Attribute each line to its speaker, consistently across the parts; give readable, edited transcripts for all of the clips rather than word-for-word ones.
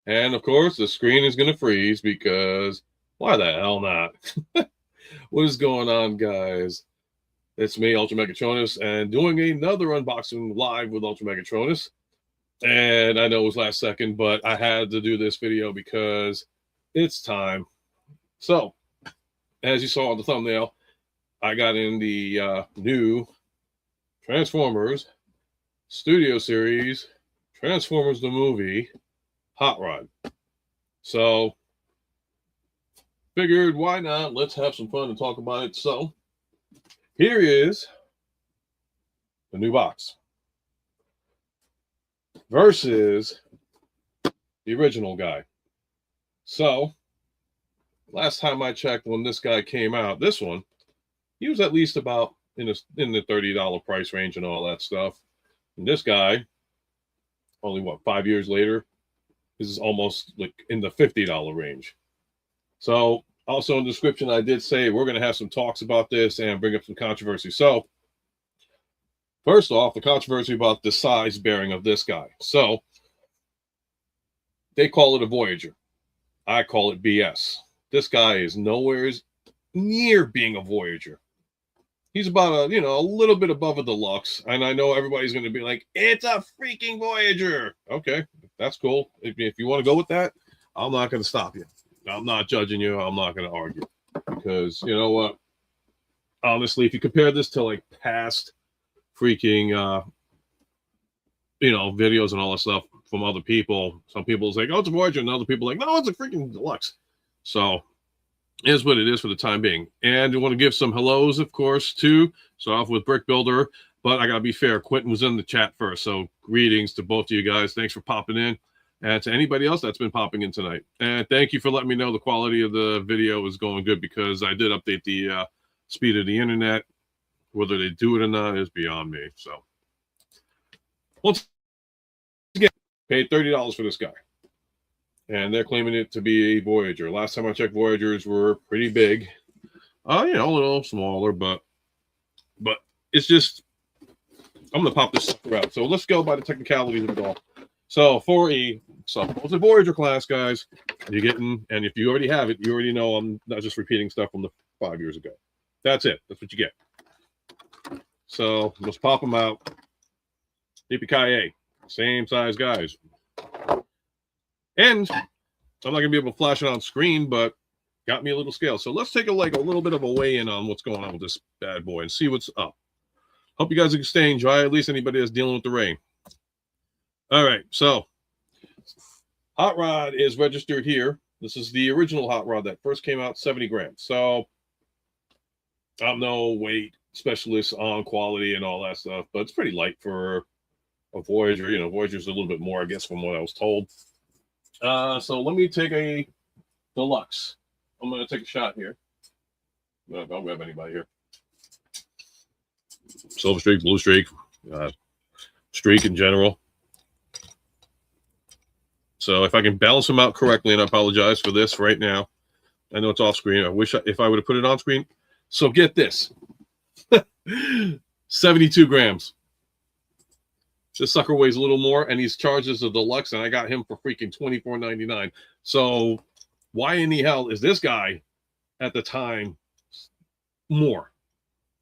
Speaker 1: And of course, the screen is going to freeze because why the hell not? What is going on, guys? It's me, UltraMegatronus, and doing another unboxing live with UltraMegatronus. And I know it was last second, but I had to do this video because it's time. So, as you saw on the thumbnail, I got in the new Transformers Studio Series, Transformers the Movie, Hot Rod. So figured why not, let's have some fun and talk about it. So here is the new box versus the original guy. So last time I checked, when this guy came out, this one, he was at least about in the $30 price range and all that stuff. And this guy, only what, 5 years later, is almost like in the $50 range. So also in the description, I did say we're going to have some talks about this and bring up some controversy. So first off, the controversy about the size bearing of this guy. So they call it a Voyager. I call it BS. This guy is nowhere near being a Voyager. He's about a little bit above a deluxe. And I know everybody's going to be like, it's a freaking Voyager. Okay, that's cool. If you want to go with that, I'm not going to stop you. I'm not judging you. I'm not going to argue. Because you know what? Honestly, if you compare this to like past freaking, videos and all that stuff from other people, some people say, oh, it's a Voyager. And other people are like, no, it's a freaking deluxe. So is what it is for the time being. And I want to give some hellos, of course, too. Start off with Brick Builder, but I gotta be fair. Quentin was in the chat first, so greetings to both of you guys. Thanks for popping in, and to anybody else that's been popping in tonight. And thank you for letting me know the quality of the video is going good, because I did update the speed of the internet. Whether they do it or not is beyond me. So once again, paid $30 for this guy. And they're claiming it to be a Voyager. Last time I checked, Voyagers were pretty big. A little smaller, but it's just, I'm going to pop this sucker out. So let's go by the technicalities of it all. So for a supposed Voyager class, guys, you're getting, and if you already have it, you already know I'm not just repeating stuff from the 5 years ago. That's it. That's what you get. So let's pop them out. Yippee-ki-yay. Same size guys. And I'm not going to be able to flash it on screen, but got me a little scale. So let's take a little bit of a weigh-in on what's going on with this bad boy and see what's up. Hope you guys are staying dry, at least anybody that's dealing with the rain. All right, so Hot Rod is registered here. This is the original Hot Rod that first came out, 70 grams. So I'm no weight specialist on quality and all that stuff, but it's pretty light for a Voyager. Voyager's a little bit more, I guess, from what I was told. So let me take a deluxe. I'm going to take a shot here. I'll grab anybody here. Silver streak, blue streak, streak in general. So if I can balance them out correctly, and I apologize for this right now. I know it's off screen. I wish if I would have put it on screen. So get this. 72 grams. This sucker weighs a little more, and he's charged as a deluxe, and I got him for freaking $24.99. So why in the hell is this guy at the time more?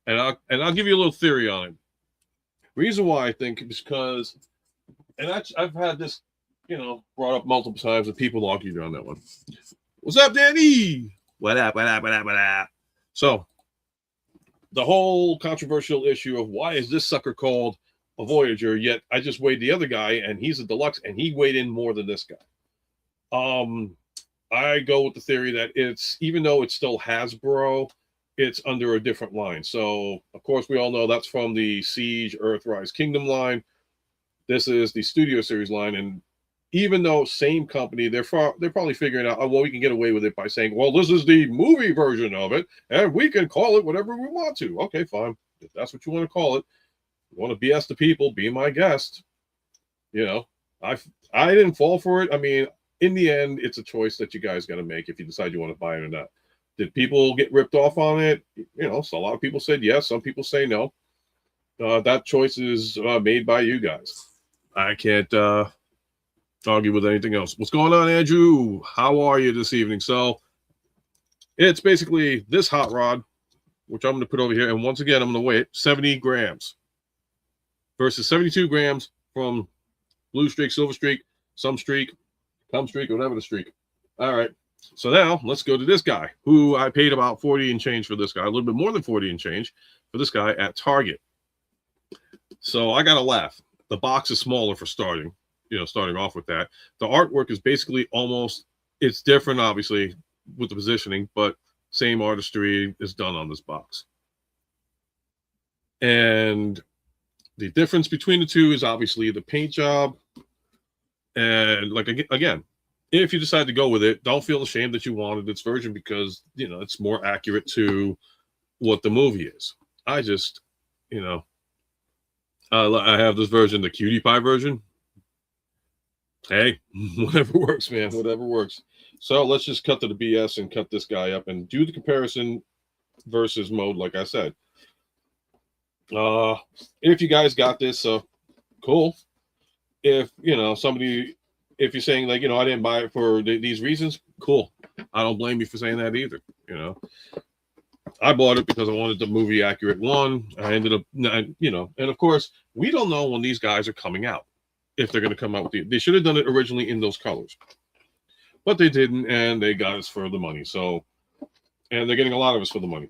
Speaker 1: And I'll give you a little theory on it. Reason why I think is because, and I've had this, brought up multiple times, and people argued on that one. What's up, Danny? What up? What up? What up? What up? So the whole controversial issue of why is this sucker called a Voyager, yet I just weighed the other guy and he's a deluxe and he weighed in more than this guy. I go with the theory that it's, even though it's still Hasbro, it's under a different line. So, of course, we all know that's from the Siege, Earthrise, Kingdom line. This is the Studio Series line, and even though same company, they're probably figuring out, oh, well, we can get away with it by saying, well, this is the movie version of it, and we can call it whatever we want to. Okay, fine. If that's what you want to call it, you want to BS the people, be my guest. You know, I didn't fall for it. I mean, in the end, it's a choice that you guys got to make if you decide you want to buy it or not. Did people get ripped off on it? You know, so a lot of people said yes. Some people say no. That choice is made by you guys. I can't argue with anything else. What's going on, Andrew? How are you this evening? So it's basically this hot rod, which I'm going to put over here. And once again, I'm going to weigh it 70 grams versus 72 grams from Blue Streak, Silver Streak, Some Streak, Come Streak, whatever the streak. All right. So now let's go to this guy who I paid about 40 and change for this guy, a little bit more than 40 and change for this guy at Target. So I got to laugh. The box is smaller for starting, you know, starting off with that. The artwork is basically almost, it's different, obviously, with the positioning, but same artistry is done on this box. And the difference between the two is obviously the paint job. And like, again, if you decide to go with it, don't feel ashamed that you wanted this version because, you know, it's more accurate to what the movie is. I just, you know, I have this version, the cutie pie version. Hey, whatever works, man, whatever works. So let's just cut to the BS and cut this guy up and do the comparison versus mode, like I said. If you guys got this, cool. If, you know, somebody, if you're saying like, you know, I didn't buy it for these reasons, cool. I don't blame you for saying that either, you know. I bought it because I wanted the movie accurate one. I ended up, you know, and of course, we don't know when these guys are coming out, if they're going to come out with they should have done it originally in those colors, but they didn't, and they got us for the money. So, and they're getting a lot of us for the money.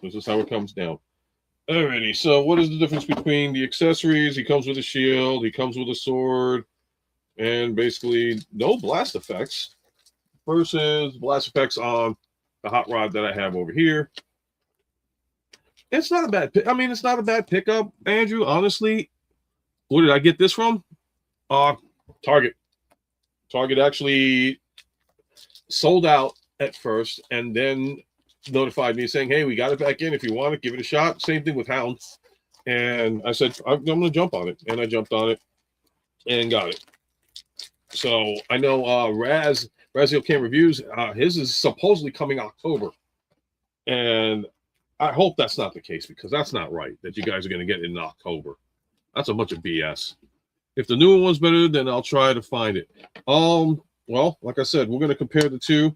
Speaker 1: This is how it comes down. Alrighty, so what is the difference between the accessories? He comes with a shield, he comes with a sword, and basically no blast effects versus blast effects on the hot rod that I have over here. It's not a bad pick. I mean, it's not a bad pickup, Andrew. Honestly, where did I get this from? Target. Target actually sold out at first and then notified me saying, hey, we got it back in. If you want it, give it a shot. Same thing with Hound. And I said, I'm going to jump on it. And I jumped on it and got it. So I know Raziel Cam Reviews, his is supposedly coming October. And I hope that's not the case because that's not right that you guys are going to get it in October. That's a bunch of BS. If the newer one's better, then I'll try to find it. Well, like I said, we're going to compare the two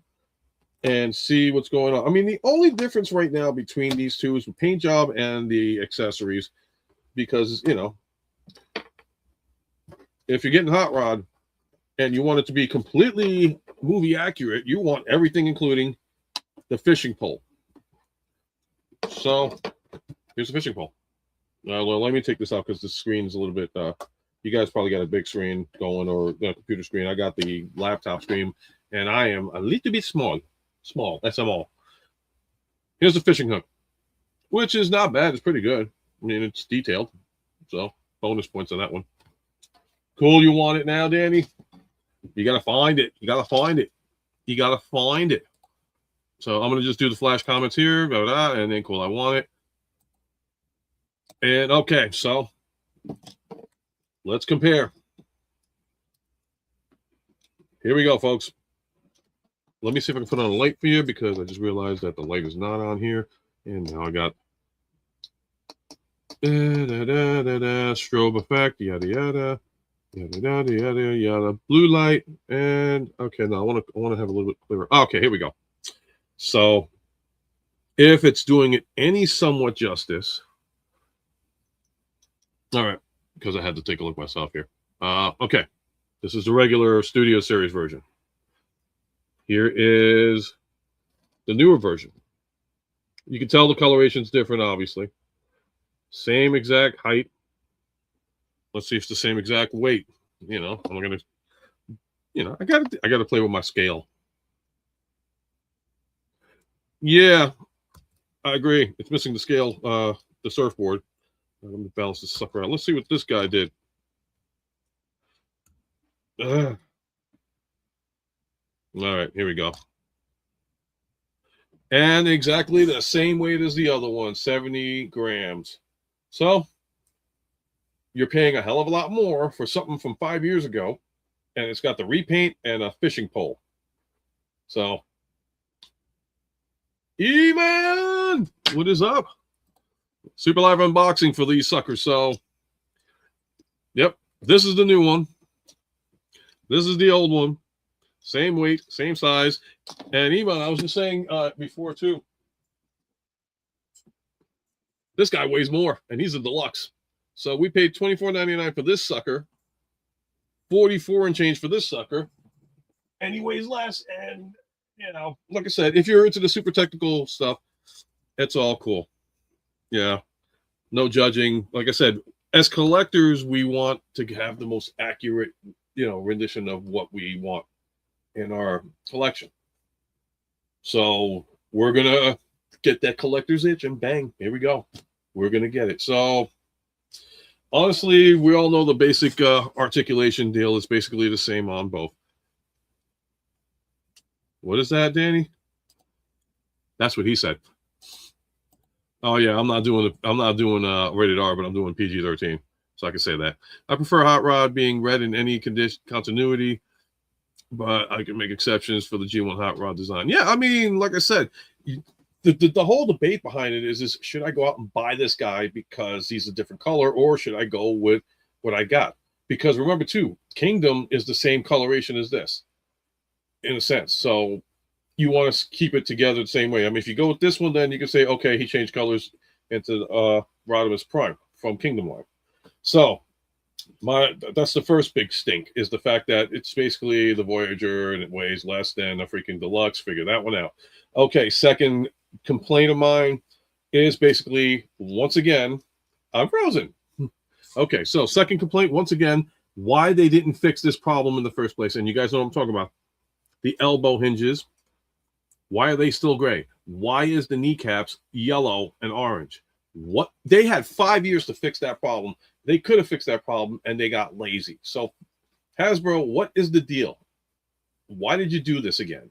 Speaker 1: and see what's going on. I mean, the only difference right now between these two is the paint job and the accessories because, you know, if you're getting Hot Rod and you want it to be completely movie accurate, you want everything including the fishing pole. So here's the fishing pole. Well, let me take this out because the screen is a little bit, you guys probably got a big screen going or a computer screen. I got the laptop screen and I am a little bit small, SML. Here's the fishing hook, which is not bad. It's pretty good. I mean, it's detailed. So bonus points on that one. Cool. You want it now, Danny? You got to find it. You got to find it. You got to find it. So I'm going to just do the flash comments here, and then cool, I want it. And okay, so let's compare. Here we go, folks. Let me see if I can put on a light for you because I just realized that the light is not on here. And now I got strobe effect, yada yada, yada yada yada yada, blue light, and okay, now I want to have a little bit clearer. Okay, here we go. So if it's doing it any somewhat justice, all right, because I had to take a look myself here. Okay, this is the regular Studio Series version. Here is the newer version. You can tell the coloration's different, obviously. Same exact height. Let's see if it's the same exact weight. You know, I'm gonna, you know, I gotta play with my scale. Yeah, I agree. It's missing the scale, the surfboard. Let me balance this sucker out. Let's see what this guy did. All right, here we go. And exactly the same weight as the other one, 70 grams. So you're paying a hell of a lot more for something from 5 years ago, and it's got the repaint and a fishing pole. So, E-Man, what is up? Super live unboxing for these suckers. So, yep, this is the new one. This is the old one. Same weight, same size. And E-Man, I was just saying before too, this guy weighs more, and he's a deluxe. So we paid $24.99 for this sucker, 44 and change for this sucker, and he weighs less. And, you know, like I said, if you're into the super technical stuff, it's all cool. Yeah, no judging. Like I said, as collectors, we want to have the most accurate, you know, rendition of what we want in our collection. So we're going to get that collector's itch, and bang, here we go. We're going to get it. So honestly, we all know the basic articulation deal is basically the same on both. What is that, Danny? That's what he said. Oh yeah, I'm not doing rated R, but I'm doing PG-13, so I can say that. I prefer Hot Rod being read in any continuity, but I can make exceptions for the G1 Hot Rod design. Yeah, I mean, like I said, the whole debate behind it is should I go out and buy this guy because he's a different color, or should I go with what I got? Because remember too, Kingdom is the same coloration as this, in a sense. So you want to keep it together the same way. I mean, if you go with this one, then you can say, okay, he changed colors into Rodimus Prime from Kingdom line. So that's the first big stink, is the fact that it's basically the Voyager and it weighs less than a freaking deluxe. Figure that one out. Okay, second complaint of mine is basically, once again, I'm frozen. Okay, so second complaint, once again, why they didn't fix this problem in the first place. And you guys know what I'm talking about. The elbow hinges, why are they still gray? Why is the kneecaps yellow and orange? What? They had 5 years to fix that problem. They could have fixed that problem, and they got lazy. So Hasbro, what is the deal? Why did you do this again?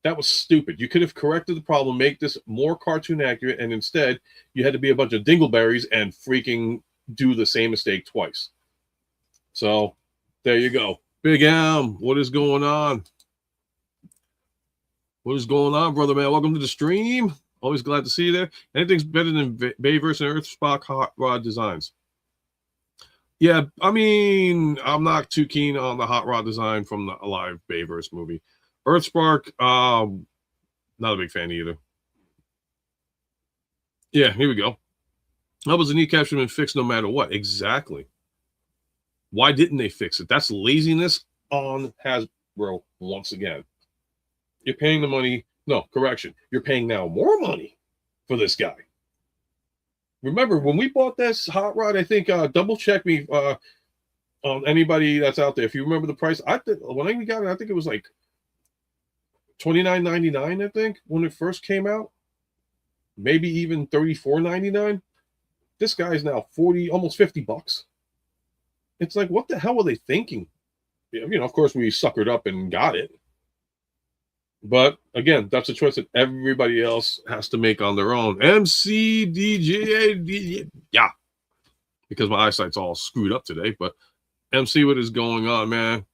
Speaker 1: That was stupid. You could have corrected the problem, make this more cartoon accurate, and instead you had to be a bunch of dingleberries and freaking do the same mistake twice. So there you go. Big M, what is going on? What is going on, brother man? Welcome to the stream. Always glad to see you there. Anything's better than Bayverse and Earthspark Hot Rod designs? Yeah, I mean, I'm not too keen on the Hot Rod design from the live Bayverse movie. Earthspark, not a big fan either. Yeah, here we go. How was the kneecap should have been fixed no matter what? Exactly. Why didn't they fix it? That's laziness on Hasbro once again. You're paying the money. No, correction. You're paying now more money for this guy. Remember, when we bought this Hot Rod, I think, double check me on anybody that's out there. If you remember the price, when I got it, I think it was like $29.99, I think, when it first came out. Maybe even $34.99. This guy is now almost 50 bucks. It's like, what the hell were they thinking? You know, of course, we suckered up and got it. But again, that's a choice that everybody else has to make on their own. MCDJ, yeah, because my eyesight's all screwed up today. But MC, what is going on, man?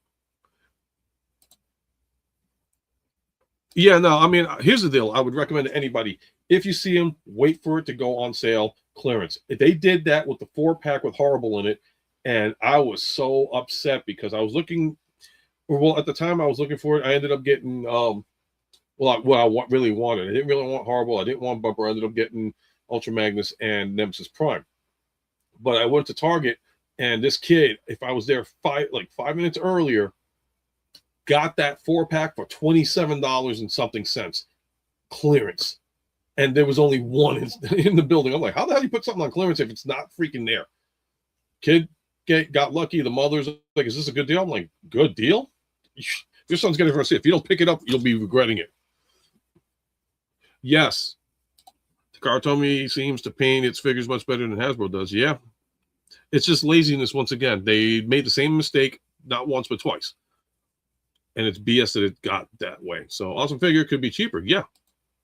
Speaker 1: Yeah, no, I mean, here's the deal. I would recommend to anybody, if you see them, wait for it to go on sale, clearance. They did that with the 4-pack with Horrible in it, and I was so upset because I was looking. Well, at the time I was looking for it, I ended up getting what I really wanted. I didn't really want Horrible. I didn't want Bumper. I ended up getting UltraMagnus and Nemesis Prime. But I went to Target, and this kid, if I was there 5 minutes earlier, got that 4-pack for $27 and something cents clearance. And there was only one in the building. I'm like, how the hell do you put something on clearance if it's not freaking there? Kid got lucky. The mother's like, is this a good deal? I'm like, good deal? Your son's getting it for a see. If you don't pick it up, you'll be regretting it. Yes. Cartomy seems to paint its figures much better than Hasbro does. Yeah. It's just laziness once again. They made the same mistake not once but twice. And it's BS that it got that way. So Awesome Figure could be cheaper. Yeah.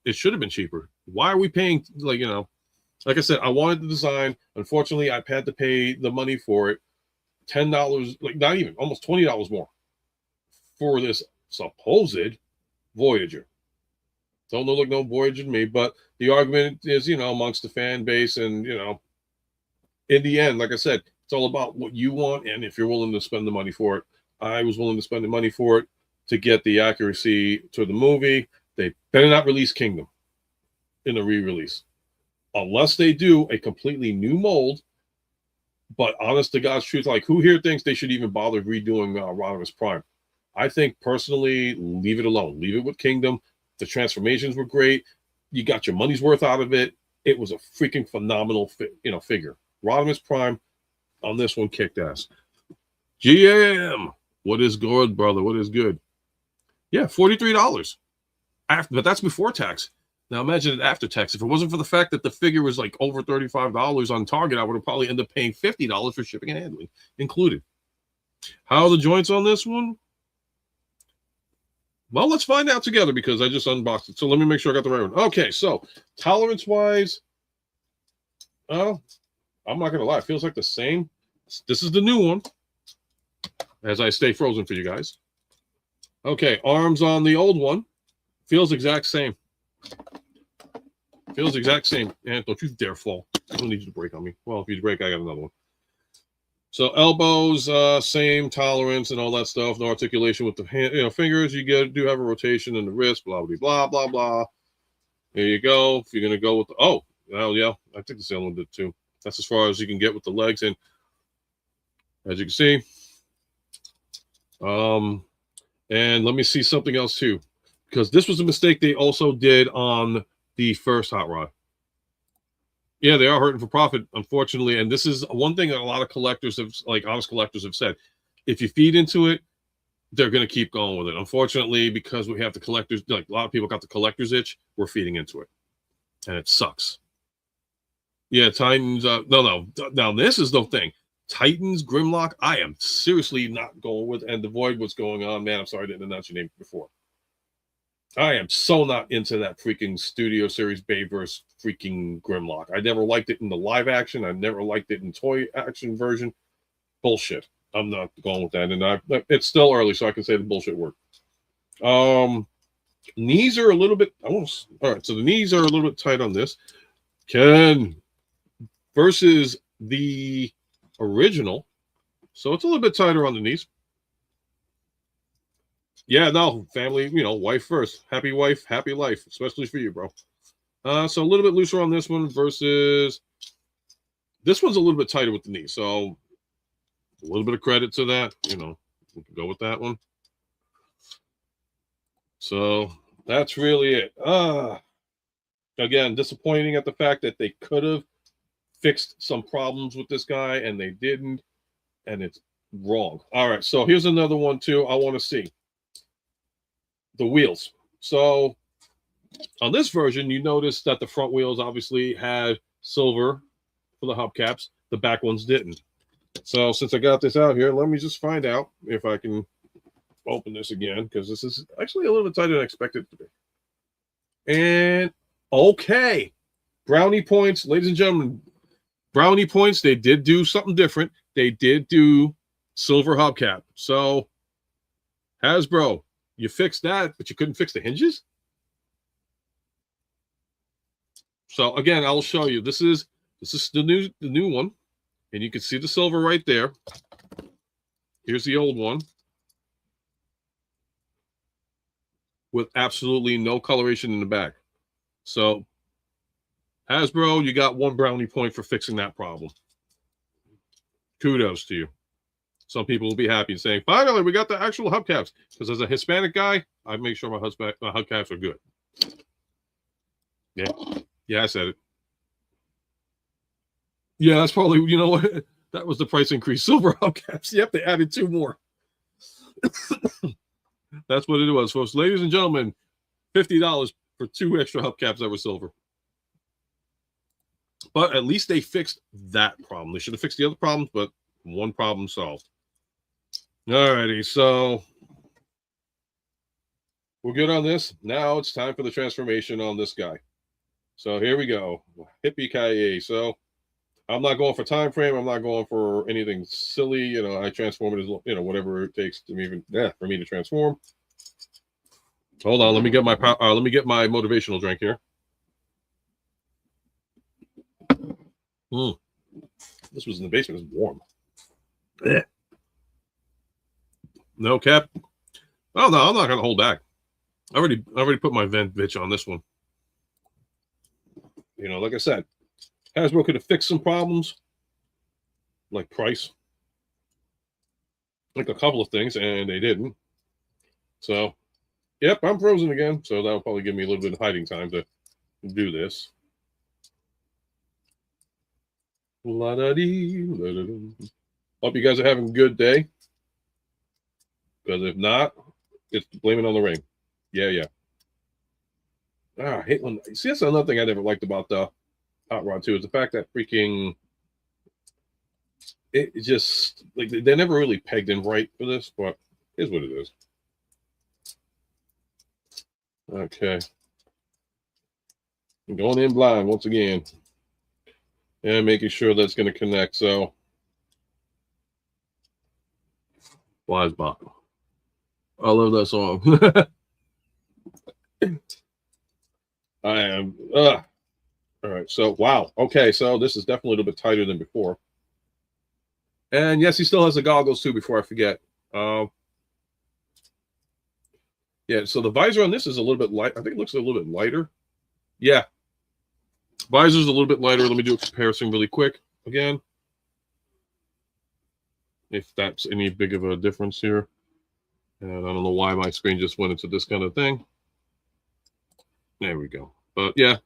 Speaker 1: It should have been cheaper. Why are we paying, like, you know, like I said, I wanted the design. Unfortunately, I've had to pay the money for it. $10, like not even, almost $20 more for this supposed Voyager. Don't look like no Voyager to me, but the argument is, you know, amongst the fan base, and, you know, in the end, like I said, it's all about what you want, and if you're willing to spend the money for it. I was willing to spend the money for it to get the accuracy to the movie. They better not release Kingdom in a re-release. Unless they do a completely new mold. But honest to God's truth, like, who here thinks they should even bother redoing Rodimus Prime? I think personally, leave it alone. Leave it with Kingdom. The transformations were great. You got your money's worth out of it. It was a freaking phenomenal figure. Rodimus Prime on this one kicked ass. GM, what is good, brother? What is good? Yeah, $43. But that's before tax. Now imagine it after tax. If it wasn't for the fact that the figure was like over $35 on Target, I would have probably ended up paying $50 for shipping and handling included. How are the joints on this one? Well, let's find out together because I just unboxed it. So let me make sure I got the right one. Okay, so tolerance-wise, oh, I'm not going to lie. It feels like the same. This is the new one as I stay frozen for you guys. Okay, arms on the old one. Feels exact same. Feels exact same. And don't you dare fall. I don't need you to break on me. Well, if you break, I got another one. So elbows, same tolerance and all that stuff. No articulation with the hand, fingers. You do have a rotation in the wrist. Blah blah blah blah blah. There you go. If you're gonna go with yeah, I think the same one did too. That's as far as you can get with the legs. And as you can see, and let me see something else too, because this was a mistake they also did on the first Hot Rod. Yeah, they are hurting for profit, unfortunately. And this is one thing that a lot of collectors have, like honest collectors have said. If you feed into it, they're going to keep going with it. Unfortunately, because we have the collectors, like a lot of people got the collector's itch, we're feeding into it. And it sucks. Yeah, Titans. No. Now, this is the thing. Titans, Grimlock, I am seriously not going with. And the Void, what's going on? Man, I'm sorry I didn't announce your name before. I am so not into that freaking Studio Series Bayverse freaking Grimlock. I never liked it in the live action. I never liked it in toy action version. Bullshit. I'm not going with that. And it's still early, so I can say the bullshit word. Knees are a little bit... all right, so the knees are a little bit tight on this. Ken versus the original. So it's a little bit tighter on the knees. Yeah, no, family, wife first. Happy wife, happy life, especially for you, bro. So a little bit looser on this one versus this one's a little bit tighter with the knee. So a little bit of credit to that. We can go with that one. So that's really it. Again, disappointing at the fact that they could have fixed some problems with this guy and they didn't, and it's wrong. All right, so here's another one too I want to see. The wheels. So on this version, you notice that the front wheels obviously had silver for the hubcaps. The back ones didn't. So since I got this out here, let me just find out if I can open this again, because this is actually a little bit tighter than I expected it to be. And okay, brownie points, ladies and gentlemen. Brownie points. They did do something different. They did do silver hubcap. So Hasbro, you fixed that, but you couldn't fix the hinges. So again, I'll show you. This is the new one, and you can see the silver right there. Here's the old one with absolutely no coloration in the back. So Hasbro, you got one brownie point for fixing that problem. Kudos to you. Some people will be happy and saying, finally, we got the actual hubcaps. Because as a Hispanic guy, I make sure my hubcaps are good. Yeah, I said it. Yeah, that's probably, you know what? That was the price increase. Silver hubcaps. Yep, they added 2 more. That's what it was, folks. Ladies and gentlemen, $50 for 2 extra hubcaps that were silver. But at least they fixed that problem. They should have fixed the other problems, but one problem solved. Alrighty, so we're good on this. Now it's time for the transformation on this guy. So here we go. Hippie-ki-yay. So I'm not going for time frame. I'm not going for anything silly. You know, I transform it as, you know, whatever it takes to me, for me to transform. Hold on, let me get my motivational drink here. This was in the basement. It's warm. No cap. Oh no, I'm not gonna hold back. I already put my vent bitch on this one. You know, like I said, Hasbro could have fixed some problems, like price, like a couple of things, and they didn't. So, yep, I'm frozen again. So that'll probably give me a little bit of hiding time to do this. La-da-dee, la-da-dee. Hope you guys are having a good day. Because if not, it's blaming on the rain. Yeah. I hate when. See, that's another thing I never liked about the Hot Rod 2 is the fact that freaking it just like they're never really pegged in right for this, but here's what it is. Okay. I'm going in blind once again. And making sure that's going to connect. So, Wise Bop. I love that song. I am. All right. So, wow. Okay. So, this is definitely a little bit tighter than before. And yes, he still has the goggles too, before I forget. Yeah. So, the visor on this is a little bit light. I think it looks a little bit lighter. Yeah. Visor's a little bit lighter. Let me do a comparison really quick again. If that's any big of a difference here. And I don't know why my screen just went into this kind of thing. There we go. But yeah,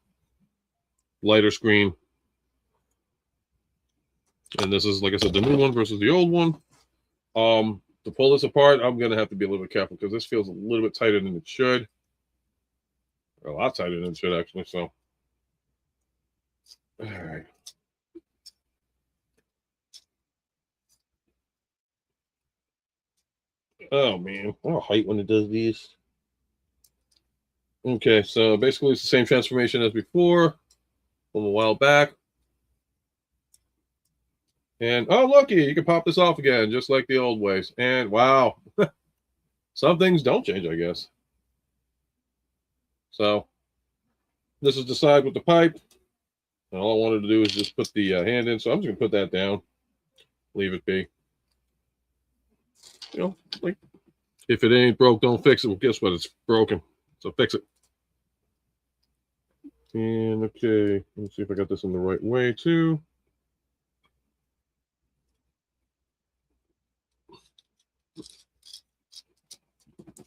Speaker 1: lighter screen. And this is, like I said, the new one versus the old one. To pull this apart, I'm going to have to be a little bit careful because this feels a little bit tighter than it should. A lot tighter than it should, actually. So, all right. Oh, man. I hate when it does these. Okay, so basically it's the same transformation as before from a while back. And, oh, looky, you can pop this off again, just like the old ways. And, wow. Some things don't change, I guess. So, this is the side with the pipe. And all I wanted to do is just put the hand in. So, I'm just going to put that down. Leave it be. You know, like, if it ain't broke, don't fix it. Well, guess what? It's broken. So, fix it. And, okay, let's see if I got this in the right way, too.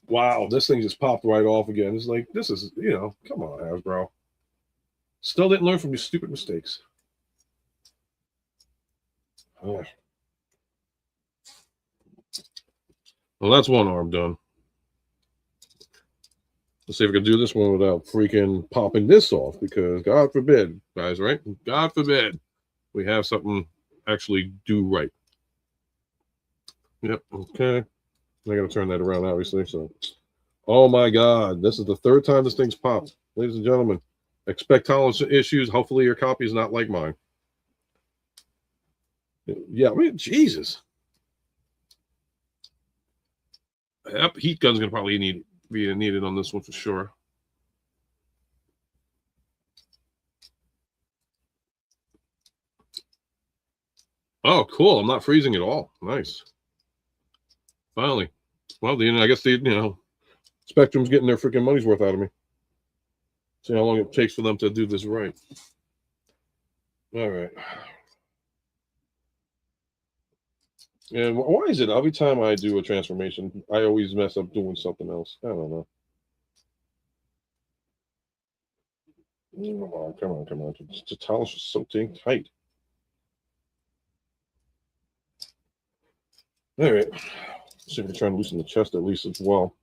Speaker 1: Wow, this thing just popped right off again. It's like, this is, you know, come on, Hasbro. Still didn't learn from your stupid mistakes. Well, that's one arm done. Let's see if we can do this one without freaking popping this off, because God forbid, guys, right? God forbid we have something actually do right. Yep, okay. I got to turn that around, obviously. So, oh my God, this is the third time this thing's popped. Ladies and gentlemen, expect tolerance issues. Hopefully your copy is not like mine. Yeah, I mean, Jesus. Yep, heat gun's going to probably be needed on this one for sure. Oh, cool. I'm not freezing at all. Nice. Finally. Well, I guess Spectrum's getting their freaking money's worth out of me. See how long it takes for them to do this right. All right. And why is it every time I do a transformation, I always mess up doing something else? I don't know. Come on. The towel's just so dang tight. All right. Let's see if we can try and loosen the chest at least as well.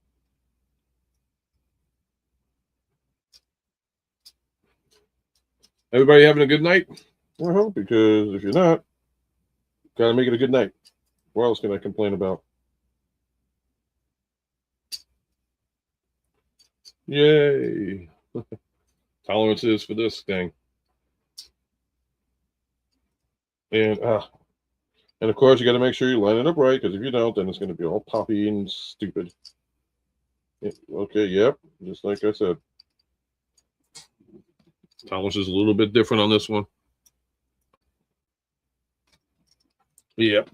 Speaker 1: Everybody having a good night? Well, because if you're not, gotta make it a good night. What else can I complain about? Yay! Tolerances for this thing. And and of course you gotta make sure you line it up right, because if you don't, then it's gonna be all poppy and stupid. Yeah, okay, yep. Just like I said. Tolerance is a little bit different on this one. Yep.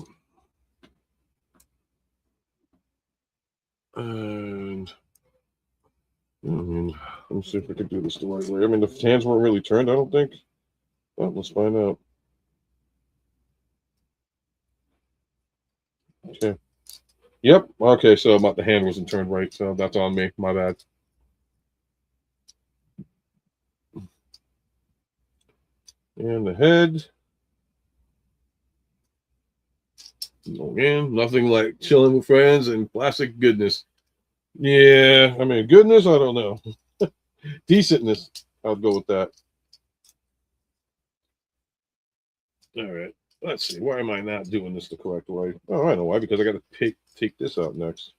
Speaker 1: And I mean, let me see if I can do this the right way. I mean, the hands weren't really turned, I don't think. But let's find out. Okay. Yep. Okay, so the hand wasn't turned right, so that's on me. My bad. And the head. Again, nothing like chilling with friends and plastic goodness. Yeah, I mean, goodness, I don't know. Decentness, I'll go with that. All right. Let's see. Why am I not doing this the correct way? Oh, I know why. Because I got to take this out next.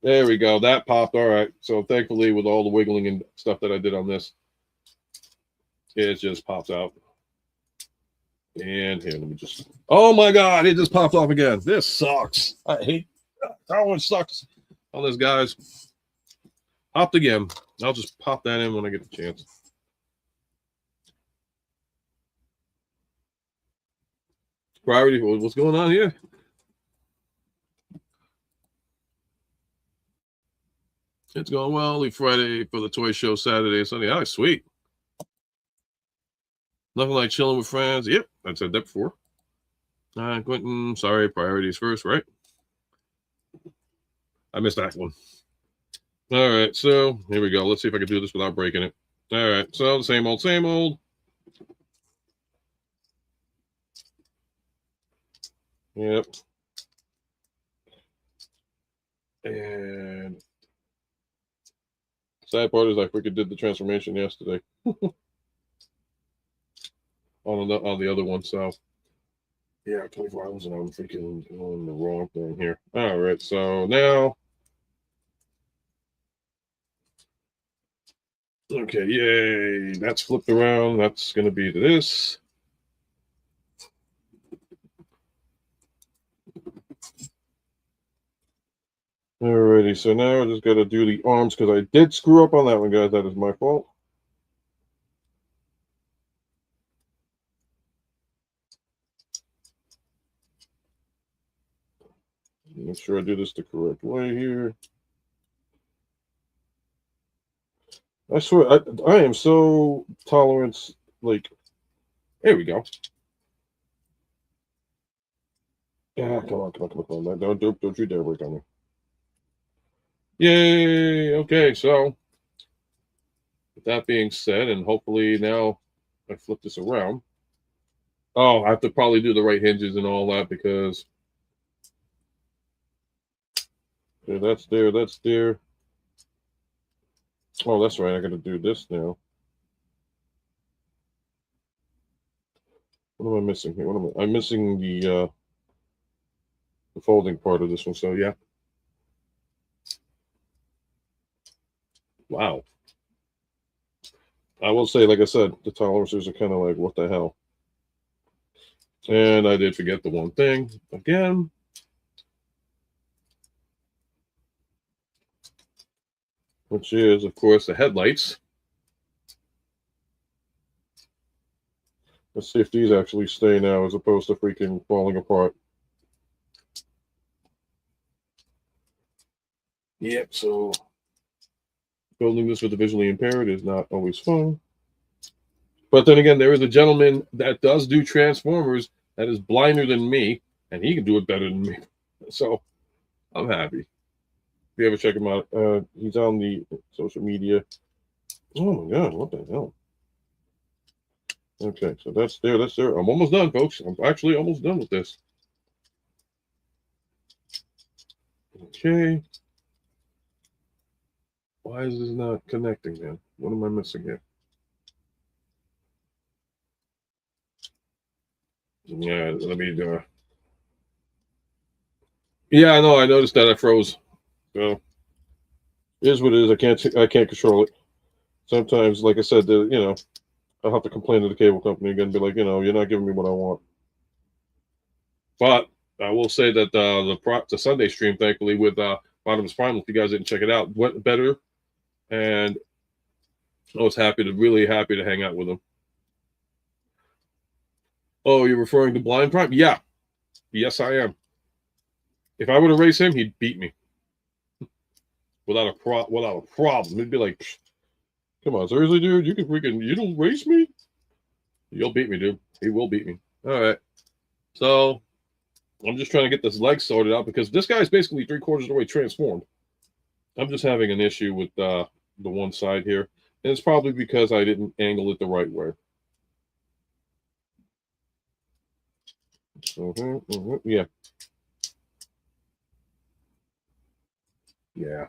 Speaker 1: There we go. That popped. All right. So thankfully, with all the wiggling and stuff that I did on this, it just pops out. And here, let me just. Oh my God! It just popped off again. This sucks. I hate. That one sucks. On this, guys. Popped again. I'll just pop that in when I get the chance. Priority. What's going on here? It's going well. Leave Friday for the toy show Saturday, Sunday. Oh, sweet. Nothing like chilling with friends. Yep, I said that before. Quentin, sorry, priorities first, right? I missed that one. All right, so here we go. Let's see if I can do this without breaking it. All right, so the same old, same old. Yep. And sad part is I freaking did the transformation yesterday on the other one. So yeah, 24 hours and I'm freaking doing the wrong thing here. All right, so now. Okay, yay. That's flipped around. That's going to be this. Alrighty, so now I just got to do the arms because I did screw up on that one, guys. That is my fault. Make sure I do this the correct way here. I swear, I am so tolerance. Like, there we go. Yeah, come on. Don't you dare work on me. Yay! Okay, so with that being said, and hopefully now I flip this around. Oh, I have to probably do the right hinges and all that because yeah, that's there. Oh, that's right. I got to do this now. What am I missing here? I'm missing the folding part of this one. So yeah. Wow. I will say, like I said, the tolerances are kind of like, what the hell? And I did forget the one thing again. Which is, of course, the headlights. Let's see if these actually stay now as opposed to freaking falling apart. Yep, so building this with the visually impaired is not always fun. But then again, there is a gentleman that does do Transformers that is blinder than me, and he can do it better than me. So I'm happy. If you ever check him out, he's on the social media. Oh my God, what the hell? Okay, so that's there. I'm almost done, folks. I'm actually almost done with this. Okay. Why is this not connecting then? What am I missing here? Yeah, let me yeah, I know. I noticed that I froze. So it is what it is. I can't control it. Sometimes, like I said, I'll have to complain to the cable company again, be like, you're not giving me what I want. But I will say that the Sunday stream, thankfully, with Bottom's Primal, if you guys didn't check it out, went better, and I was really happy to hang out with him. Oh, you're referring to Blind Prime? Yeah, yes, I am. If I were to race him, he'd beat me without a problem. He'd be like, "Come on, seriously, dude, you don't race me? You'll beat me, dude. He will beat me." All right. So I'm just trying to get this leg sorted out because this guy's basically 3/4 of the way transformed. I'm just having an issue with the one side here, and it's probably because I didn't angle it the right way. Yeah. Yeah.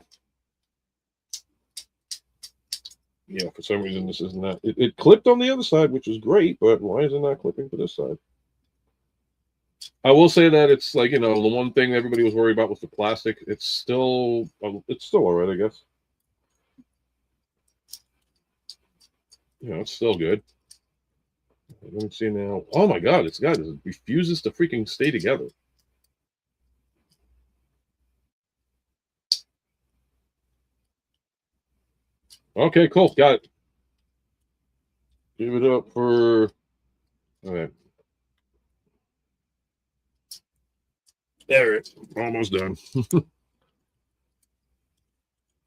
Speaker 1: Yeah, for some reason this isn't that. It clipped on the other side, which is great, but why is it not clipping for this side? I will say that it's like, the one thing everybody was worried about was the plastic. It's still all right, I guess. It's still good. Let me see now. Oh my God, it refuses to freaking stay together. Okay, cool. Got it. Give it up for. All right. There it. Almost done.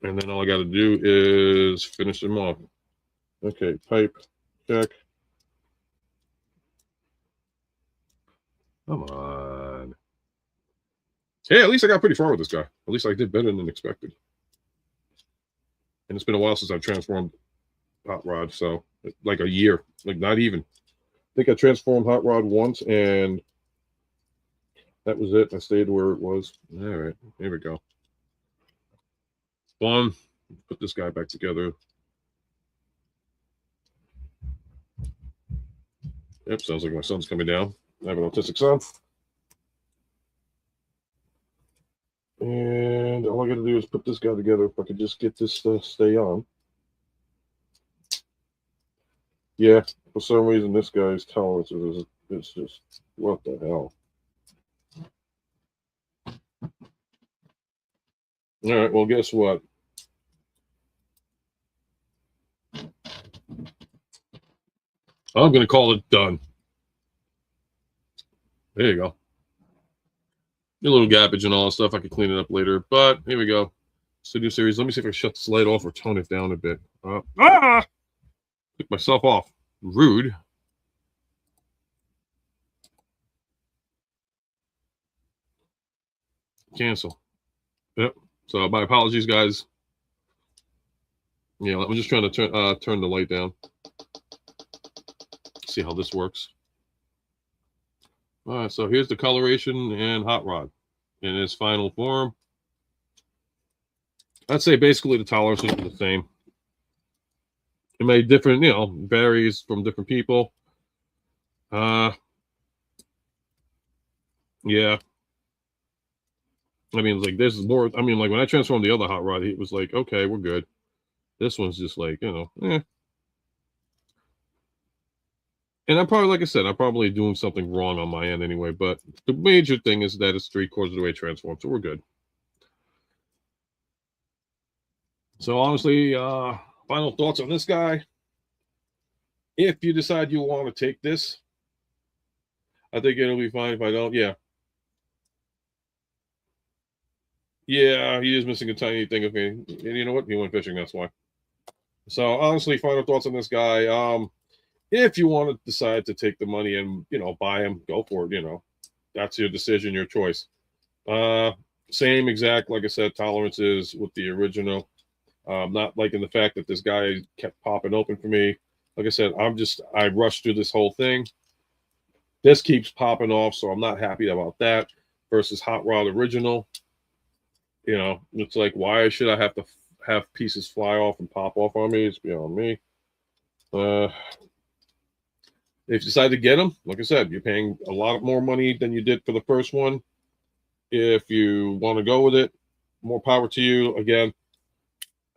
Speaker 1: And then all I got to do is finish them off. Okay, pipe, check. Come on. Hey, at least I got pretty far with this guy. At least I did better than expected. And it's been a while since I've transformed Hot Rod, so like a year, like not even. I think I transformed Hot Rod once, and that was it. I stayed where it was. All right, here we go. One, put this guy back together. Yep, sounds like my son's coming down. I have an autistic son. And all I got to do is put this guy together. If I could just get this to stay on. Yeah, for some reason, this guy's tolerance is just, what the hell? All right, well, guess what? I'm going to call it done. There you go. A little gappage and all that stuff. I could clean it up later, but here we go. Studio series. Let me see if I shut this light off or tone it down a bit. Took myself off. Rude. Cancel. Yep. So my apologies, guys. Yeah, I'm just trying to turn the light down. See how this works. All right, so here's the coloration and Hot Rod in its final form. I'd say basically the tolerances are the same. It may different, varies from different people. Yeah. I mean, like this is more. I mean, like when I transformed the other Hot Rod, it was like, okay, we're good. This one's just like, And I'm probably, like I said, I'm probably doing something wrong on my end anyway. But the major thing is that it's 3/4 of the way transformed, so we're good. So honestly, final thoughts on this guy. If you decide you want to take this, I think it'll be fine. If I don't, yeah. Yeah, he is missing a tiny thing of me. And you know what? He went fishing, that's why. So honestly, final thoughts on this guy. If you want to decide to take the money and buy him, go for it. That's your decision, your choice. Same exact, like I said, tolerances with the original. Not liking the fact that this guy kept popping open for me. Like I said, I rushed through this whole thing. This keeps popping off, so I'm not happy about that. Versus Hot Rod original. It's like, why should I have to have pieces fly off and pop off on me? It's beyond me. If you decide to get them, like I said, you're paying a lot more money than you did for the first one. If you want to go with it, more power to you. Again,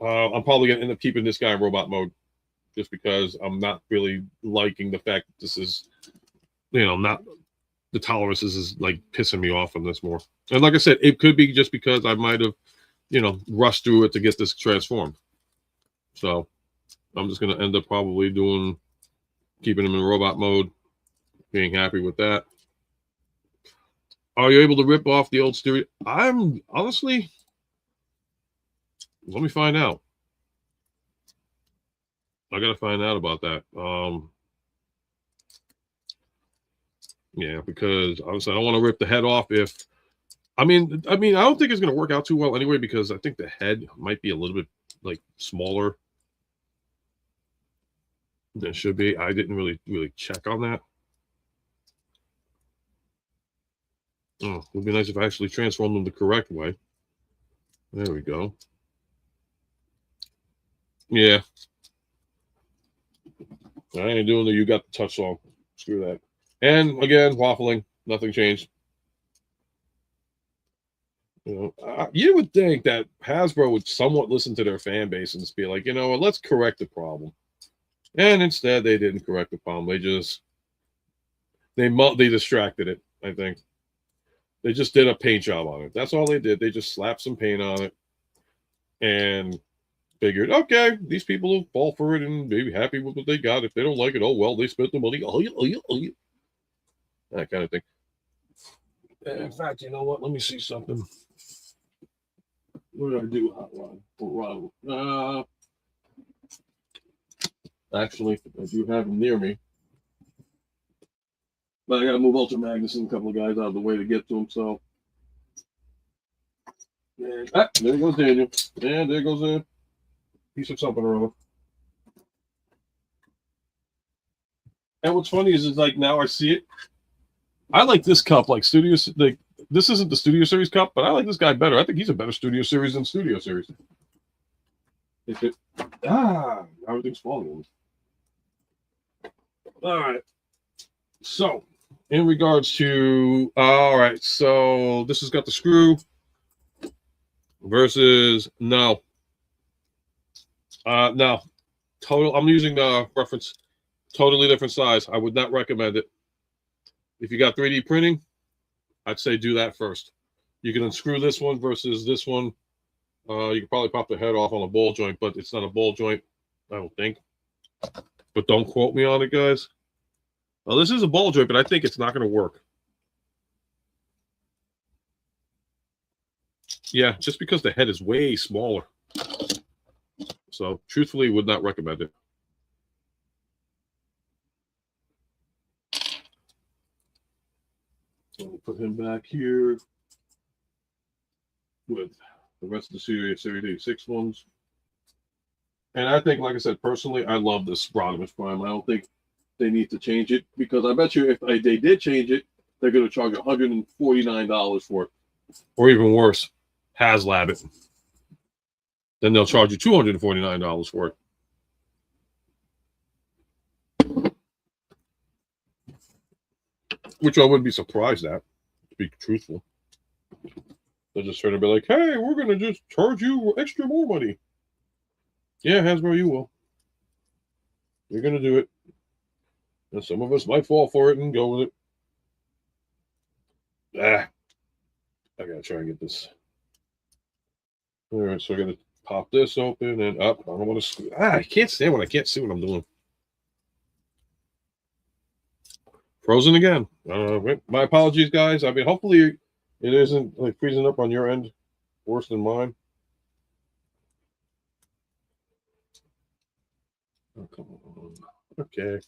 Speaker 1: I'm probably going to end up keeping this guy in robot mode just because I'm not really liking the fact that this is, not the tolerances is like pissing me off on this more. And like I said, it could be just because I might have, rushed through it to get this transformed. So I'm just going to end up probably keeping him in robot mode, being happy with that. Are you able to rip off the old stereo? I'm honestly, let me find out. I got to find out about that. Yeah, because honestly, I don't want to rip the head off I don't think it's going to work out too well anyway, because I think the head might be a little bit like smaller than it should be. I didn't really check on that. Oh, it would be nice if I actually transformed them the correct way. There we go. Yeah. I ain't doing the "you got the touch" song. Screw that. And again, waffling. Nothing changed. You would think that Hasbro would somewhat listen to their fan base and just be like, let's correct the problem. And instead, they didn't correct the problem. They distracted it, I think. They just did a paint job on it. That's all they did. They just slapped some paint on it and figured, okay, these people will fall for it and be happy with what they got. If they don't like it, oh, well, they spent the money. That kind of thing. In fact, you know what? Let me see something. What did I do? Actually, I do have them near me. But I got to move UltraMagnus and a couple of guys out of the way to get to them. So, there goes Daniel. And there goes a piece of something or other. And what's funny is like now I see it. I like this cup, like Studios. Like this isn't the Studio Series cup, but I like this guy better. I think he's a better Studio Series than Studio Series. Everything's falling. All right. So, in regards to, all right, so this has got the screw versus no. No. Total, I'm using the reference, totally different size. I would not recommend it. If you got 3D printing, I'd say do that first. You can unscrew this one versus this one. You can probably pop the head off on a ball joint, but it's not a ball joint, I don't think. But don't quote me on it, guys. Well, this is a ball joint, but I think it's not going to work. Yeah, just because the head is way smaller. So, truthfully, would not recommend it. So we'll put him back here with the rest of the Series 86 ones. And I think, like I said, personally, I love this Rodimus Prime. I don't think they need to change it, because I bet you if they did change it, they're going to charge $149 for it. Or even worse, HasLab it. Then they'll charge you $249 for it. Which I wouldn't be surprised at, to be truthful. They're just trying to be like, hey, we're going to just charge you extra more money. Yeah, Hasbro, you will. You're going to do it. And some of us might fall for it and go with it. I got to try and get this. All right, so I got to pop this open and up. I don't want to. I can't stand when I can't see what I'm doing. Frozen again. My apologies, guys. I mean, hopefully it isn't like freezing up on your end worse than mine. Oh, come on. Okay.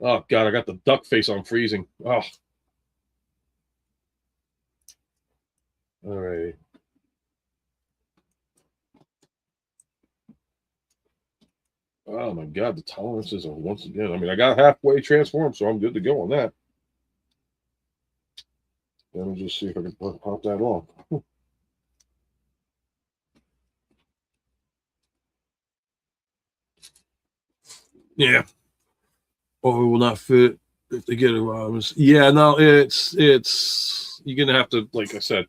Speaker 1: Oh, God, I got the duck face on freezing. Oh. All right. Oh, my God, the tolerances are once again. I mean, I got halfway transformed, so I'm good to go on that. Let me just see if I can pop that off. Yeah. or it will not fit if they get it. Yeah, no, it's you're gonna have to, like I said,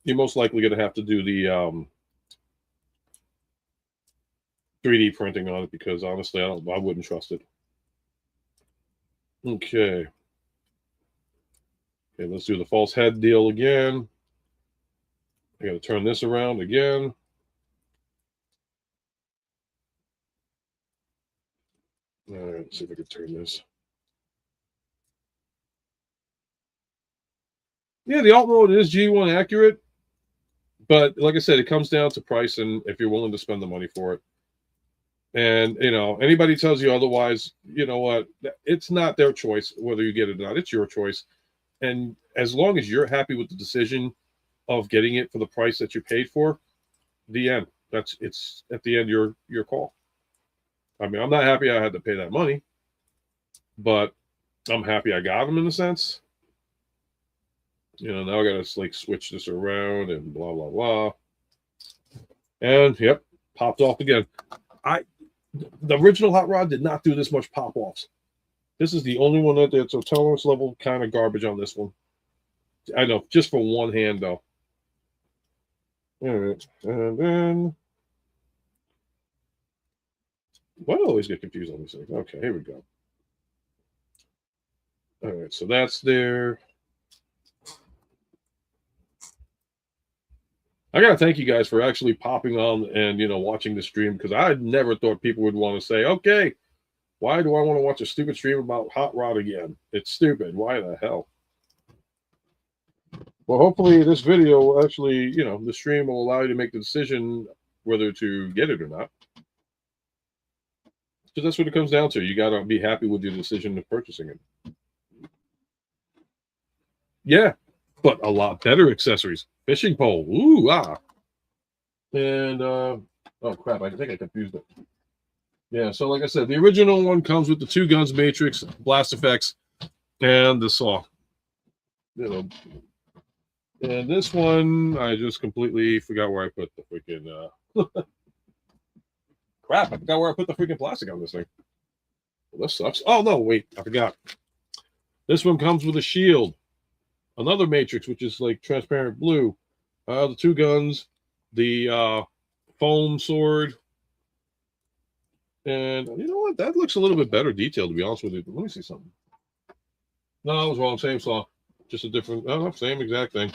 Speaker 1: you're most likely gonna have to do the 3D printing on it, because honestly, I wouldn't trust it. Okay. Okay, let's do the false head deal again. I got to turn this around again. All right, let's see if I can turn this. Yeah, the alt mode is G1 accurate, but like I said, it comes down to price and if you're willing to spend the money for it. And anybody tells you otherwise, you know what? It's not their choice whether you get it or not. It's your choice. And as long as you're happy with the decision of getting it for the price that you paid for, the end. It's at the end your call. I mean, I'm not happy I had to pay that money, but I'm happy I got them in a sense. Now I gotta like switch this around and blah blah blah. And yep, popped off again. The original hot rod did not do this much pop offs. This is the only one that's a tolerance level kind of garbage on this one. I know, just for one hand though. All right, and then why do I always get confused on these things? Okay, here we go. All right, so that's there. I gotta thank you guys for actually popping on and watching the stream, because I never thought people would want to say, okay, why do I want to watch a stupid stream about hot rod again? It's stupid. Why the hell? Well, hopefully this video will actually, the stream will allow you to make the decision whether to get it or not. Because that's what it comes down to. You got to be happy with your decision of purchasing it. Yeah, but a lot better accessories. Fishing pole. Ooh, ah. And, oh, crap. I think I confused it. Yeah, so like I said, the original one comes with the 2 guns matrix, blast effects, and the saw. And this one, I just completely forgot where I put the freaking crap. I forgot where I put the freaking plastic on this thing. Well, this sucks. Oh no, wait, I forgot. This one comes with a shield, another matrix, which is like transparent blue. The 2 guns, the foam sword, and you know what? That looks a little bit better detailed, to be honest with you. Let me see something. No, I was wrong. Same saw, just a different. Oh, same exact thing.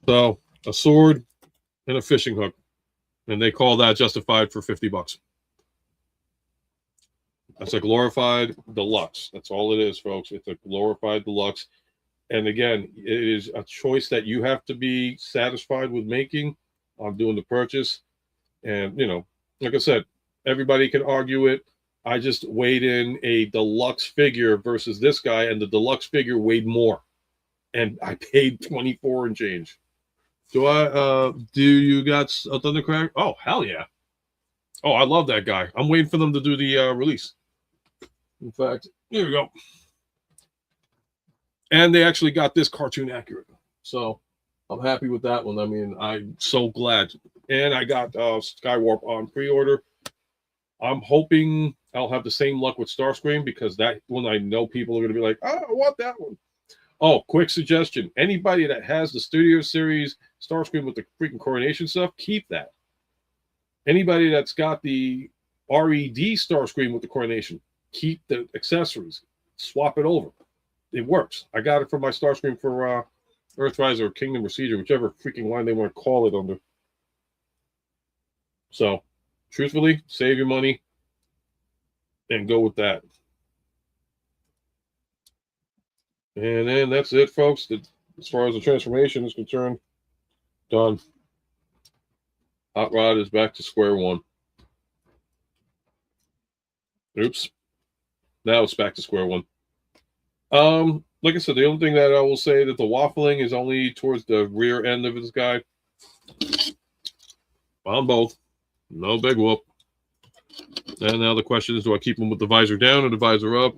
Speaker 1: So a sword and a fishing hook, and they call that justified for $50. That's a glorified deluxe. That's all it is, folks. It's a glorified deluxe. And again, it is a choice that you have to be satisfied with making on doing the purchase. And, like I said, everybody can argue it. I just weighed in a deluxe figure versus this guy, and the deluxe figure weighed more. And I paid 24 and change. Do you got a Thundercrack? Oh, hell yeah. Oh, I love that guy. I'm waiting for them to do the release. In fact, here we go. And they actually got this cartoon accurate. So I'm happy with that one. I mean, I'm so glad. And I got Skywarp on pre-order. I'm hoping I'll have the same luck with Starscream, because that one I know people are going to be like, oh, I want that one. Oh, quick suggestion. Anybody that has the Studio Series Starscream with the freaking coronation stuff, keep that. Anybody that's got the RED Starscream with the coronation, keep the accessories. Swap it over. It works. I got it for my Starscream for Earthrise or Kingdom Receiver, whichever freaking line they want to call it under. So, truthfully, save your money and go with that. And then that's it, folks. As far as the transformation is concerned, done. Hot Rod is back to square one. Oops. Now it's back to square one. Like I said, the only thing that I will say that the waffling is only towards the rear end of this guy. On both. No big whoop. And now the question is, do I keep them with the visor down or the visor up?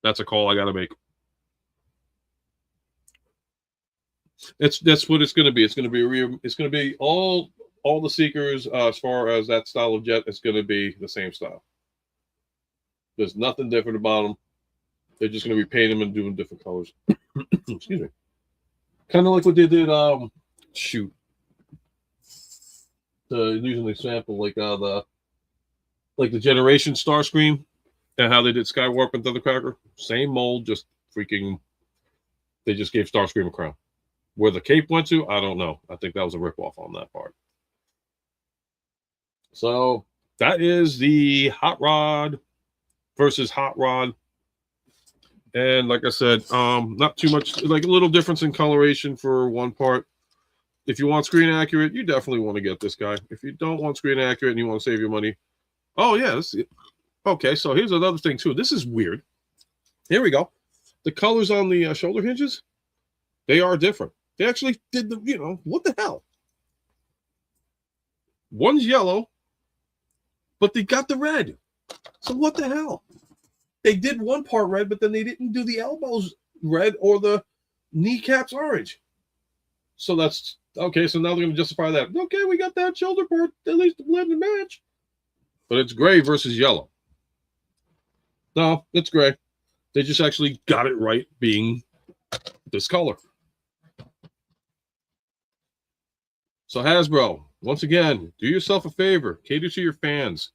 Speaker 1: That's a call I got to make. That's what it's going to be. It's going to be all all the Seekers, as far as that style of jet, is going to be the same style. There's nothing different about them. They're just going to be painting them and doing different colors. Excuse me. Kind of like what they did. Shoot. Using an example, like the Generation Starscream, and how they did Skywarp and Thundercracker. Same mold, just freaking. They just gave Starscream a crown. Where the cape went to, I don't know. I think that was a ripoff on that part. So that is the Hot Rod versus Hot Rod. And like I said, not too much, like a little difference in coloration for one part. If you want screen accurate, you definitely want to get this guy. If you don't want screen accurate and you want to save your money, oh yeah, okay. So here's another thing too. This is weird. Here we go. The colors on the shoulder hinges, they are different. They actually did what the hell? One's yellow, but they got the red. So what the hell? They did one part red, but then they didn't do the elbows red or the kneecaps orange. So that's okay. So now they're going to justify that. Okay, we got that shoulder part, at least to blend and match. But it's gray versus yellow. No, it's gray. They just actually got it right being this color. So Hasbro, once again, do yourself a favor. Cater to your fans.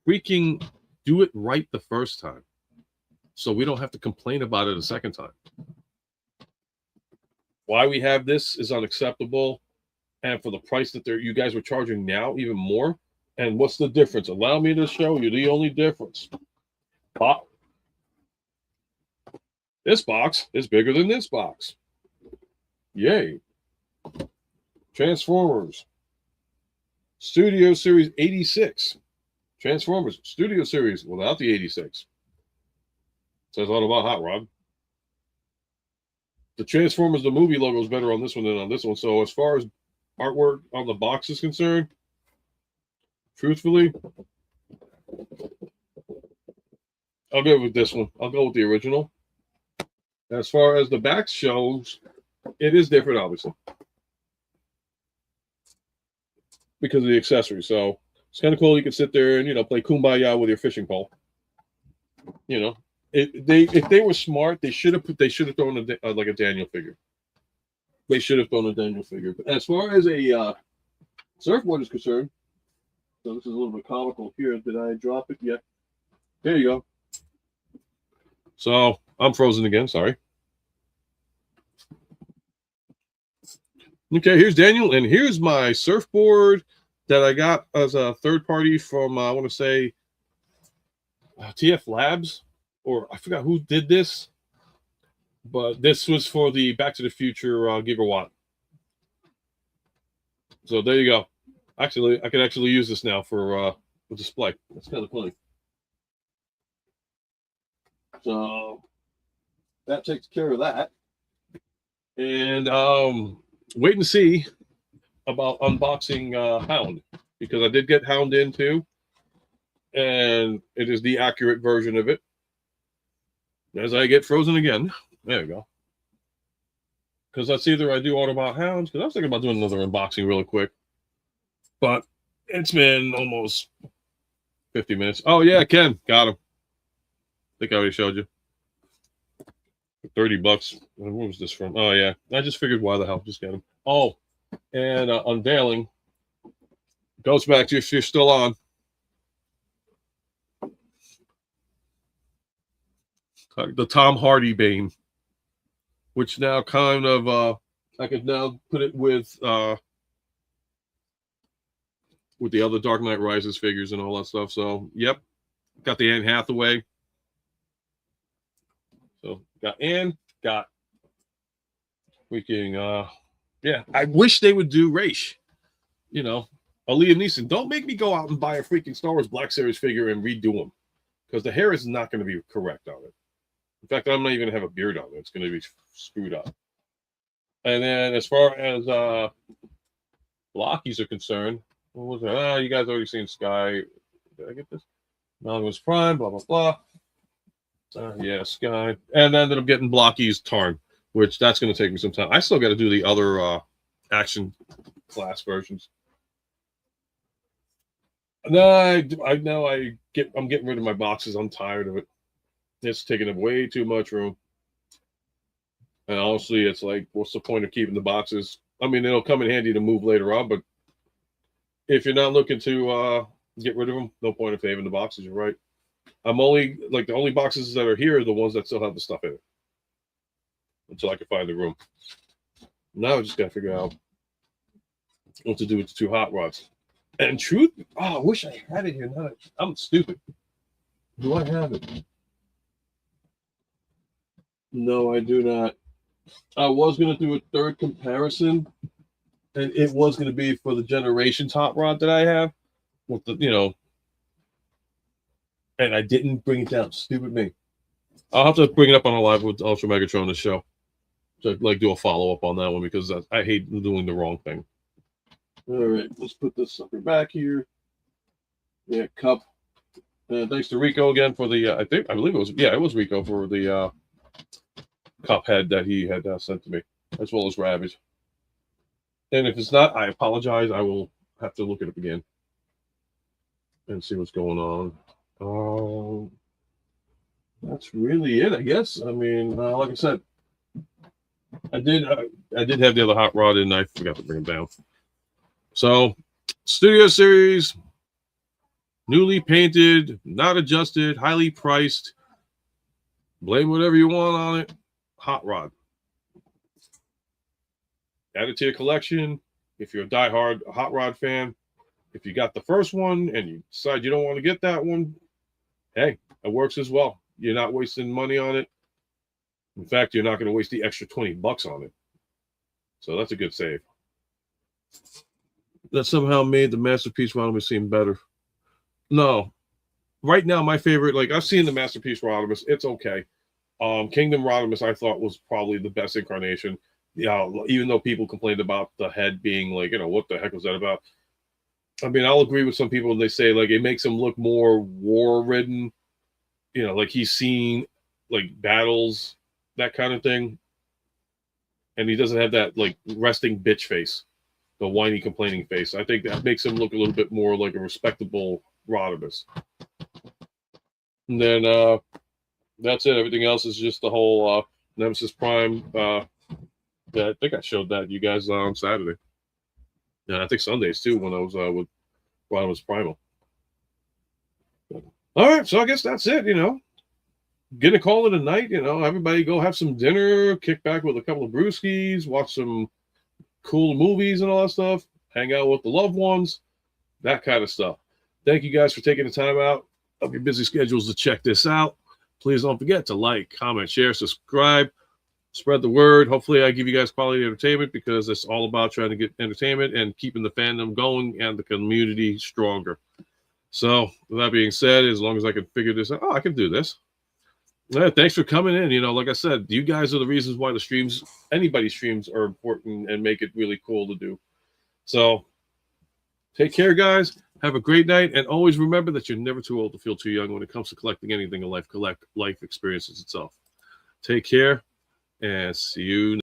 Speaker 1: Freaking do it right the first time, so we don't have to complain about it a second time. Why we have this is unacceptable, and for the price that you guys were charging now, even more. And what's the difference? Allow me to show you the only difference. This box is bigger than this box. Yay. Transformers Studio Series 86. Transformers Studio Series without the 86. Says all about Hot Rod. The Transformers, the movie logo is better on this one than on this one. So as far as artwork on the box is concerned, truthfully, I'll go with this one. I'll go with the original. As far as the back shows, it is different, obviously, because of the accessory. So it's kind of cool. You can sit there and play Kumbaya with your fishing pole. If they were smart, they should have thrown like a Daniel figure. They should have thrown a Daniel figure. But as far as a surfboard is concerned, so this is a little bit comical here. Did I drop it yet? There you go. So I'm frozen again. Sorry. Okay, here's Daniel, and here's my surfboard that I got as a third party from, I want to say, TF Labs, or I forgot who did this, but this was for the Back to the Future Gigawatt. So there you go. Actually, I could actually use this now for a display. That's kind of funny. So that takes care of that. And wait and see about unboxing Hound, because I did get Hound in too, and it is the accurate version of it. As I get frozen again, there you go. Because that's either I do Autobot Hounds, because I was thinking about doing another unboxing really quick, but it's been almost 50 minutes. Oh yeah, Ken, got him. I think I already showed you. $30. Where was this from? Oh yeah, I just figured why the hell, just get him. Oh, and unveiling goes back to if you're still on. The Tom Hardy Bane, which now kind of I could now put it with the other Dark Knight Rises figures and all that stuff. So yep, got the Anne Hathaway. So got Anne, got freaking yeah. I wish they would do Raish, a Liam Neeson. Don't make me go out and buy a freaking Star Wars Black Series figure and redo them, because the hair is not going to be correct on it. In fact, I'm not even going to have a beard on it. It's going to be screwed up. And then as far as Blockies are concerned, what was that? You guys already seen Sky. Did I get this? No, it was Prime, blah, blah, blah. Yeah, Sky. And then I'm getting Blockies Tarn, which that's going to take me some time. I still got to do the other action class versions. No, I'm getting rid of my boxes. I'm tired of it. It's taking up way too much room. And honestly, it's like, what's the point of keeping the boxes? I mean, it'll come in handy to move later on, but if you're not looking to get rid of them, no point in saving the boxes. You're right. I'm only like the only boxes that are here are the ones that still have the stuff in it until I can find the room. Now I just got to figure out what to do with the two hot rods. And truth, I wish I had it here. Now I'm stupid. Do I have it? No, I do not. I was going to do a third comparison, and it was going to be for the Generations hot rod that I have with the, and I didn't bring it down. Stupid me. I'll have to bring it up on a live with UltraMegatronus show. So I'd like do a follow up on that one because I hate doing the wrong thing. All right, let's put this sucker back here. Yeah, cup. Thanks to Rico again for the. I believe it was Rico for the cup head that he had sent to me, as well as Ravage. And if it's not, I apologize. I will have to look it up again and see what's going on. That's really it, I guess. I mean, like I said, I did have the other hot rod, and I forgot to bring it down. So, Studio Series, newly painted, not adjusted, highly priced. Blame whatever you want on it. Hot rod. Add it to your collection. If you're a diehard hot rod fan, if you got the first one and you decide you don't want to get that one, hey, it works as well. You're not wasting money on it. In fact, you're not going to waste the extra $20 on it. So that's a good save. That somehow made the Masterpiece Rodimus seem better. No. Right now, my favorite, like I've seen the Masterpiece Rodimus. It's okay. Kingdom Rodimus, I thought was probably the best incarnation. Yeah, even though people complained about the head being like, what the heck was that about? I mean, I'll agree with some people when they say like it makes him look more war-ridden. Like he's seen like battles, that kind of thing. And he doesn't have that like resting bitch face, the whiny complaining face. I think that makes him look a little bit more like a respectable Rodimus. And then that's it. Everything else is just the whole Nemesis Prime. I think I showed that you guys on Saturday. Yeah, I think Sundays too when I was with Rodimus Primal. All right, so I guess that's it. Gonna call it a night. Everybody go have some dinner, kick back with a couple of brewskis, watch some cool movies and all that stuff, hang out with the loved ones, that kind of stuff. Thank you guys for taking the time out of your busy schedules to check this out. Please don't forget to like, comment, share, subscribe, spread the word. Hopefully I give you guys quality entertainment because it's all about trying to get entertainment and keeping the fandom going and the community stronger. So with that being said, as long as I can figure this out, I can do this. Thanks for coming in. Like I said, you guys are the reasons why the streams, anybody's streams are important and make it really cool to do. So take care, guys. Have a great night. And always remember that you're never too old to feel too young when it comes to collecting anything in life. Life experiences itself. Take care and see you.